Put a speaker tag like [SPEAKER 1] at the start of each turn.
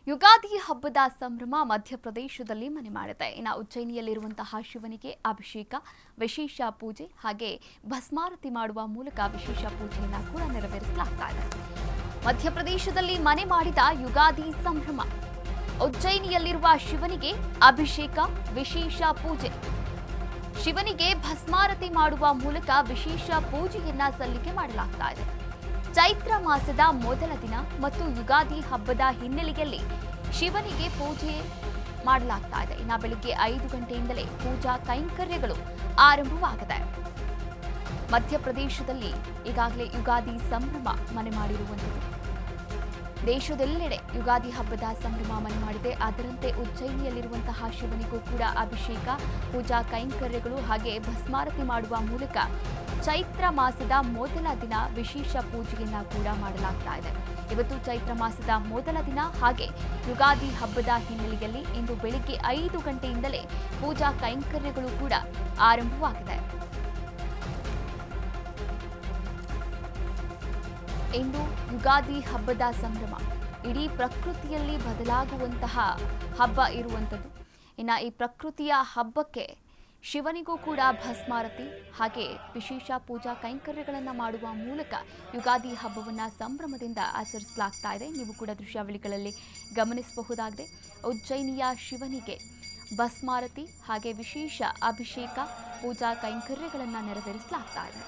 [SPEAKER 1] ಯುಗಾದಿ ಹಬ್ಬದ ಸಂಭ್ರಮ ಮಧ್ಯಪ್ರದೇಶದಲ್ಲಿ ಮನೆ ಮಾಡಿದೆ. ಇನ್ನು ಉಜ್ಜಯಿನಿಯಲ್ಲಿರುವಂತಹ ಶಿವನಿಗೆ ಅಭಿಷೇಕ, ವಿಶೇಷ ಪೂಜೆ ಹಾಗೆ ಭಸ್ಮಾರತಿ ಮಾಡುವ ಮೂಲಕ ವಿಶೇಷ ಪೂಜೆಯನ್ನು ಕೂಡ ನೆರವೇರಿಸಲಾಗ್ತಾ ಇದೆ. ಮಧ್ಯಪ್ರದೇಶದಲ್ಲಿ ಮನೆ ಮಾಡಿದ ಯುಗಾದಿ ಸಂಭ್ರಮ. ಉಜ್ಜಯಿನಿಯಲ್ಲಿರುವ ಶಿವನಿಗೆ ಅಭಿಷೇಕ, ವಿಶೇಷ ಪೂಜೆ. ಶಿವನಿಗೆ ಭಸ್ಮಾರತಿ ಮಾಡುವ ಮೂಲಕ ವಿಶೇಷ ಪೂಜೆಯನ್ನ ಸಲ್ಲಿಕೆ ಮಾಡಲಾಗ್ತಾ ಇದೆ. ಚೈತ್ರ ಮಾಸದ ಮೊದಲ ದಿನ ಮತ್ತು ಯುಗಾದಿ ಹಬ್ಬದ ಹಿನ್ನೆಲೆಯಲ್ಲಿ ಶಿವನಿಗೆ ಪೂಜೆ ಮಾಡಲಾಗ್ತಾ ಇದೆ. ಇನ್ನು ಬೆಳಿಗ್ಗೆ 5 ಗಂಟೆಯಿಂದಲೇ ಪೂಜಾ ಕೈಂಕರ್ಯಗಳು ಆರಂಭವಾಗಿದೆ. ಮಧ್ಯಪ್ರದೇಶದಲ್ಲಿ ಈಗಾಗಲೇ ಯುಗಾದಿ ಸಂಭ್ರಮ ಮನೆ ಮಾಡಿರುವಂಥದ್ದು. ದೇಶದೆಲ್ಲೆಡೆ ಯುಗಾದಿ ಹಬ್ಬದ ಸಂಭ್ರಮ ಮನೆ ಮಾಡಿದೆ. ಅದರಂತೆ ಉಜ್ಜಯಿನಿಯಲ್ಲಿರುವಂತಹ ಶಿವನಿಗೂ ಕೂಡ ಅಭಿಷೇಕ, ಪೂಜಾ ಕೈಂಕರ್ಯಗಳು ಹಾಗೆ ಭಸ್ಮಾರತಿ ಮಾಡುವ ಮೂಲಕ ಚೈತ್ರ ಮಾಸದ ಮೊದಲ ದಿನ ವಿಶೇಷ ಪೂಜೆಯನ್ನ ಕೂಡ ಮಾಡಲಾಗ್ತಾ ಇದೆ. ಇವತ್ತು ಚೈತ್ರ ಮಾಸದ ಮೊದಲ ದಿನ ಹಾಗೆ ಯುಗಾದಿ ಹಬ್ಬದ ಹಿನ್ನೆಲೆಯಲ್ಲಿ ಇಂದು ಬೆಳಿಗ್ಗೆ 5 ಗಂಟೆಯಿಂದಲೇ ಪೂಜಾ ಕೈಂಕರ್ಯಗಳು ಕೂಡ ಆರಂಭವಾಗಿದೆ. ಇಂದು ಯುಗಾದಿ ಹಬ್ಬದ ಸಂಭ್ರಮ. ಇಡೀ ಪ್ರಕೃತಿಯಲ್ಲಿ ಬದಲಾಗುವಂತಹ ಹಬ್ಬ ಇರುವಂಥದ್ದು. ಇನ್ನು ಈ ಪ್ರಕೃತಿಯ ಹಬ್ಬಕ್ಕೆ ಶಿವನಿಗೂ ಕೂಡ ಭಸ್ಮಾರತಿ ಹಾಗೆ ವಿಶೇಷ ಪೂಜಾ ಕೈಂಕರ್ಯಗಳನ್ನು ಮಾಡುವ ಮೂಲಕ ಯುಗಾದಿ ಹಬ್ಬವನ್ನು ಸಂಭ್ರಮದಿಂದ ಆಚರಿಸಲಾಗ್ತಾ ಇದೆ. ನೀವು ಕೂಡ ದೃಶ್ಯಾವಳಿಗಳಲ್ಲಿ ಗಮನಿಸಬಹುದಾಗಿದೆ. ಉಜ್ಜಯಿನಿಯ ಶಿವನಿಗೆ ಭಸ್ಮಾರತಿ ಹಾಗೆ ವಿಶೇಷ ಅಭಿಷೇಕ, ಪೂಜಾ ಕೈಂಕರ್ಯಗಳನ್ನು ನೆರವೇರಿಸಲಾಗ್ತಾ ಇದೆ.